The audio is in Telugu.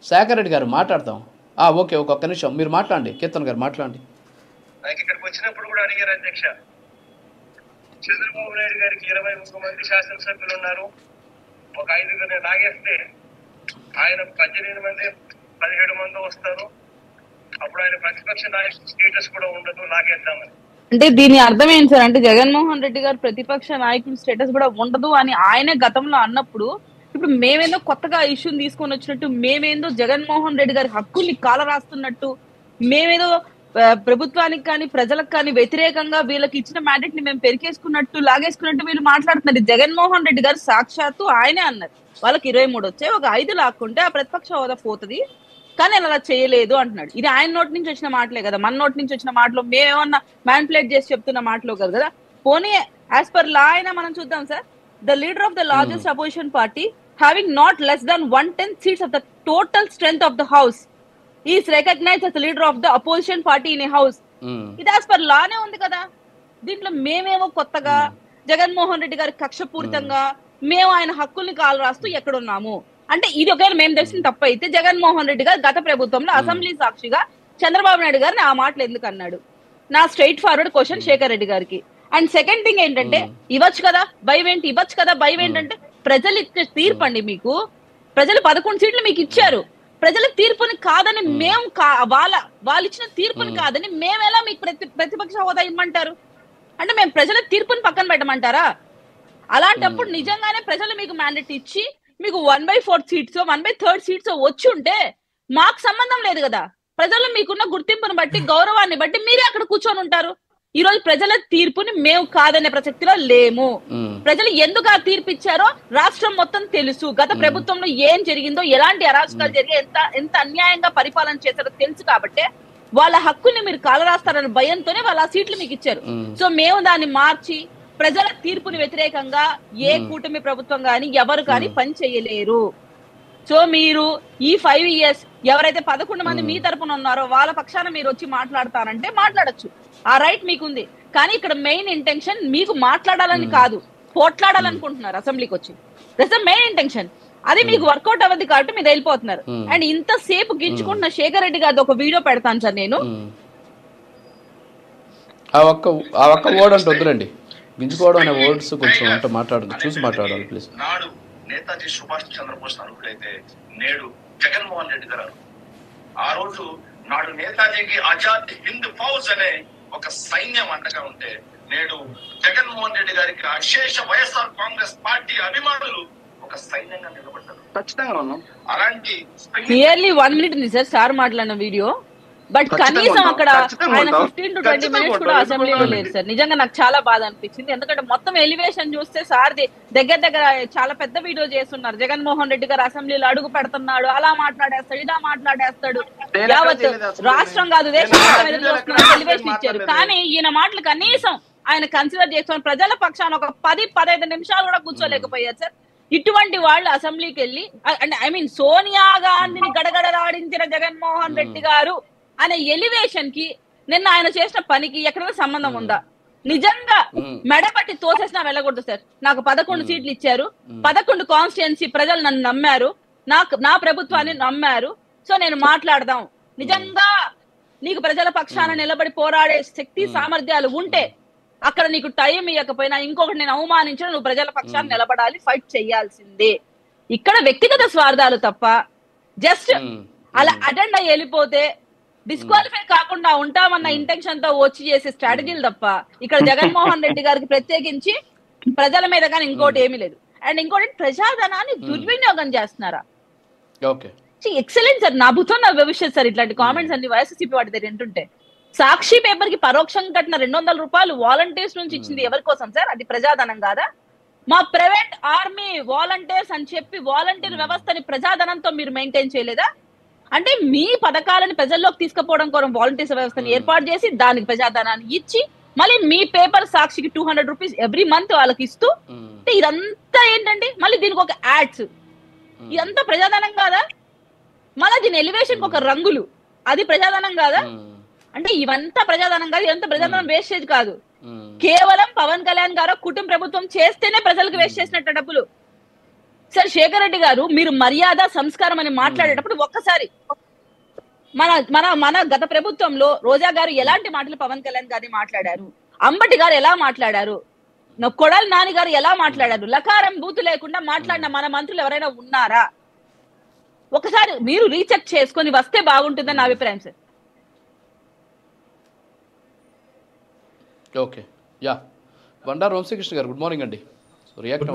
శేఖర్ రెడ్డి గారు మాట్లాడతాం. ఓకే, ఒక్క నిమిషం మీరు మాట్లాడండి. కీర్తన్ గారు మాట్లాడండి. నాకు ఇక్కడికి వచ్చినప్పుడు కూడా అడిగారు అధ్యక్ష, చంద్రబాబు నాయుడు గారికి 23 మంది శాసనసభ్యులు ఉన్నారు, ఒక 5 లాగేస్తే ఆయన 18 మంది 17 మంది వస్తారు, అప్పుడు ఆయన ప్రతిపక్ష నాయకుడు స్టేటస్ కూడా ఉండదు, లాగేద్దామని. అంటే దీని అర్థం ఏంటి సార్? అంటే జగన్మోహన్ రెడ్డి గారు ప్రతిపక్ష నాయకుడి స్టేటస్ కూడా ఉండదు అని ఆయనే గతంలో అన్నప్పుడు, ఇప్పుడు మేమేందో కొత్తగా ఇష్యూని తీసుకొని వచ్చినట్టు, మేమేందో జగన్మోహన్ రెడ్డి గారి హక్కుల్ని కాలరాస్తున్నట్టు, మేమేదో ప్రభుత్వానికి కానీ ప్రజలకు కానీ వ్యతిరేకంగా వీళ్ళకి ఇచ్చిన మ్యాండేట్ ని మేము పెరికేసుకున్నట్టు లాగేసుకున్నట్టు వీళ్ళు మాట్లాడుతున్నారు. జగన్మోహన్ రెడ్డి గారు సాక్షాత్తు ఆయనే అన్నారు, వాళ్ళకి 23 వచ్చాయి, ఒక 5 లాక్కుంటే ఆ ప్రతిపక్ష హోదా పోతుంది, కానీ అలా చేయలేదు అంటున్నాడు. ఇది ఆయన నోటి నుంచి వచ్చిన మాటలే కదా, మన నోటి నుంచి వచ్చిన మాటలు మేమేమన్నా మ్యానిపులేట్ చేసి చెప్తున్న మాటలు కదా. పోనీ యాజ్ పర్ లా అయినా మనం చూద్దాం sir. The leader of the largest opposition party having not less than 1/10 seats of the total strength of the house is recognized as the leader of the opposition party in a house. ఇది యాజ్ పర్ లానే ఉంది కదా. దీంట్లో మేమేమో కొత్తగా జగన్మోహన్ రెడ్డి గారి కక్షపూరితంగా మేము ఆయన హక్కుల్ని కాలు రాస్తూ ఎక్కడున్నాము అంటే, ఇది ఒకవేళ మేము తెలిసిన తప్పు అయితే జగన్మోహన్ రెడ్డి గారు గత ప్రభుత్వంలో అసెంబ్లీ సాక్షిగా చంద్రబాబు నాయుడు గారిని ఆ మాటలు ఎందుకు అన్నాడు? నా straightforward question Shekhar Reddy గారికి. అండ్ సెకండ్ థింగ్ ఏంటంటే, ఇవ్వచ్చు కదా భయం ఏంటంటే, ప్రజలు ఇచ్చే తీర్పు అండి. మీకు ప్రజలు 11 సీట్లు మీకు ఇచ్చారు. ప్రజల తీర్పుని కాదని మేము వాళ్ళు ఇచ్చిన తీర్పుని కాదని మేము ఎలా మీకు ప్రతిపక్ష హోదా ఇమ్మంటారు? అంటే మేము ప్రజల తీర్పుని పక్కన పెట్టమంటారా? అలాంటప్పుడు నిజంగానే ప్రజలు మీకు మ్యాండేట్ ఇచ్చి మీకు 1/4 సీట్స్ 1/3 సీట్స్ వచ్చి ఉంటే మాకు సంబంధం లేదు కదా. ప్రజలు మీకున్న గుర్తింపుని బట్టి గౌరవాన్ని బట్టి మీరే అక్కడ కూర్చొని ఉంటారు. ఈ రోజు ప్రజల తీర్పుని మేము కాదనే ప్రసక్తిలో లేము. ప్రజలు ఎందుకు ఆ తీర్పు ఇచ్చారో రాష్ట్రం మొత్తం తెలుసు. గత ప్రభుత్వంలో ఏం జరిగిందో, ఎలాంటి అరాచకాలు జరిగి ఎంత అన్యాయంగా పరిపాలన చేశారో తెలుసు. కాబట్టి వాళ్ళ హక్కుని మీరు కాలరాస్తారనే భయంతోనే వాళ్ళు ఆ సీట్లు మీకు ఇచ్చారు. సో మేము దాన్ని మార్చి ప్రజల తీర్పుని వ్యతిరేకంగా ఏ కూటమి ప్రభుత్వం కానీ ఎవరు కానీ పని చేయలేరు. సో మీరు ఈ 5 years ఎవరైతే 11 మంది మీ తరపున ఉన్నారో వాళ్ళ పక్షాన మీరు వచ్చి మాట్లాడతారంటే మాట్లాడచ్చు, ఆ రైట్ మీకుంది. కానీ ఇక్కడ మెయిన్ ఇంటెన్షన్ మీకు మాట్లాడాలని కాదు, పోట్లాడాలనుకుంటున్నారు అసెంబ్లీకి వచ్చి. That's the main intention. అది మీకు వర్కౌట్ అవ్వదు కాబట్టి మీరు వెళ్ళిపోతున్నారు. అండ్ ఇంతసేపు గించుకుంటున్న శేఖర్ రెడ్డి గారిది ఒక వీడియో పెడతాను సార్ నేను. ఆ ఒక్క వర్డ్ అంటే వద్దులండి, గింజుకోవడం అనే వర్డ్స్ కొంచెం అంటే మాట్లాడండి, చూసి మాట్లాడాలి ప్లీజ్. నాడు నేతాజీ సుభాష్ చంద్రబోస్ అర్హుడైతే నేడు జగన్మోహన్ రెడ్డి గారు. ఆ రోజు నాడు నేతాజీకి ఆజాద్ హింద్ ఫౌజ్ అనే ఒక సైన్యం అండగా ఉంటే నేడు జగన్మోహన్ రెడ్డి గారికి అశేష వైఎస్ఆర్ కాంగ్రెస్ పార్టీ అభిమానులు ఒక సైన్యంగా నిలబడ్డారు. ఖచ్చితంగా ఉన్నాం. అలాంటి నియర్లీ 1 minute ఉంది సార్ సార్ మాట్లాడిన వీడియో. బట్ కనీసం అక్కడ ఆయన 15 to 20 minutes కూడా అసెంబ్లీలో లేదు సార్. నిజంగా నాకు చాలా బాధ అనిపించింది. ఎందుకంటే మొత్తం ఎలివేషన్ చూస్తే సార్ది దగ్గర చాలా పెద్ద వీడియో చేస్తున్నారు. జగన్మోహన్ రెడ్డి గారు అసెంబ్లీలో అడుగు పెడుతున్నాడు, అలా మాట్లాడేస్తాడు, ఇలా మాట్లాడేస్తాడు, యావత్ రాష్ట్రం కాదు దేశం ఎలివేషన్ ఇచ్చారు. కానీ ఈయన మాటలు కనీసం ఆయన కన్సిడర్ చేసుకుని ప్రజల పక్షాన ఒక 10-15 నిమిషాలు కూడా కూర్చోలేకపోయారు సార్. ఇటువంటి వాళ్ళు అసెంబ్లీకి వెళ్ళి అంటే సోనియా గాంధీని గడగడలాడించిన జగన్మోహన్ రెడ్డి గారు అనే ఎలివేషన్ కి నిన్న ఆయన చేసిన పనికి ఎక్కడైనా సంబంధం ఉందా? నిజంగా మెడపట్టి తోసేసినా వెళ్ళకూడదు సార్. నాకు 11 సీట్లు ఇచ్చారు, 11 కాన్స్టిట్యుయెన్సీ ప్రజలు నన్ను నమ్మారు, నా ప్రభుత్వాన్ని నమ్మారు. సో నేను మాట్లాడదాం. నిజంగా నీకు ప్రజల పక్షాన నిలబడి పోరాడే శక్తి సామర్థ్యాలు ఉంటే అక్కడ నీకు టైం ఇవ్వకపోయినా ఇంకొకటి నేను అవమానించిన నువ్వు ప్రజల పక్షాన నిలబడాలి, ఫైట్ చేయాల్సిందే. ఇక్కడ వ్యక్తిగత స్వార్థాలు తప్ప జస్ట్ అలా అటెండ్ అయ్యి వెళ్ళిపోతే డిస్క్వాలిఫై కాకుండా ఉంటామన్న ఇంటెన్షన్ తో వచ్చి చేసే స్ట్రాటజీలు తప్ప ఇక్కడ జగన్మోహన్ రెడ్డి గారికి ప్రత్యేకించి ప్రజల మీద కానీ ఇంకోటి ఏమీ లేదు. అండ్ ఇంకోటి ప్రజాధనాన్ని దుర్వినియోగం చేస్తున్నారా? ఎక్సలెంట్ సార్, నా భూతో నా భవిష్యత్ సార్. ఇట్లాంటి కామెంట్స్ అన్ని వైఎస్ఆర్సీపీ వాటి దగ్గర వింటుంటే సాక్షి పేపర్ కి పరోక్షంగా కట్టిన 200 రూపాయలు వాలంటీర్స్ నుంచి ఇచ్చింది ఎవరి కోసం సార్? అది ప్రజాధనం కాదా? మా ప్రైవేట్ ఆర్మీ వాలంటీర్స్ అని చెప్పి వాలంటీర్ వ్యవస్థని ప్రజాధనంతో మీరు మెయింటైన్ చేయలేదా? అంటే మీ పథకాలను ప్రజల్లోకి తీసుకుపోవడం కోసం వాలంటీర్స్ వ్యవస్థను ఏర్పాటు చేసి దానికి ప్రజాధనాన్ని ఇచ్చి మళ్ళీ మీ పేపర్ సాక్షికి 200 రూపీస్ ఎవ్రీ మంత్ వాళ్ళకి ఇస్తూ, అంటే ఇదంతా ఏంటండి? మళ్ళీ దీనికి ఒక యాడ్స్, ఇదంతా ప్రజాధనం కాదా? మళ్ళీ దీని ఎలివేషన్ ఒక రంగులు, అది ప్రజాధనం కాదా? అంటే ఇవంతా ప్రజాధనం కాదు, ఇదంతా ప్రజాధనం వేస్టేజ్ కాదు. కేవలం పవన్ కళ్యాణ్ గారు కుటుంబ ప్రభుత్వం చేస్తేనే ప్రజలకు వేస్ట్ చేసినట్టు డబ్బులు. సార్ శేఖర్ రెడ్డి గారు, మీరు మర్యాద సంస్కారం అని మాట్లాడేటప్పుడు ఒక్కసారి మన గత ప్రభుత్వంలో రోజా గారు ఎలాంటి మాటలు పవన్ కళ్యాణ్ గారిని మాట్లాడారు, అంబటి గారు ఎలా మాట్లాడారు, కొడాలి నాని గారు ఎలా మాట్లాడారు, లకారం బూతు లేకుండా మాట్లాడిన మన మంత్రులు ఎవరైనా ఉన్నారా? ఒకసారి మీరు రీచెక్ చేసుకొని వస్తే బాగుంటుందని నా అభిప్రాయం sir. Okay, yeah. Bandaru Vamsikrishna గారు గుడ్ మార్నింగ్ అండి. రియాక్ట్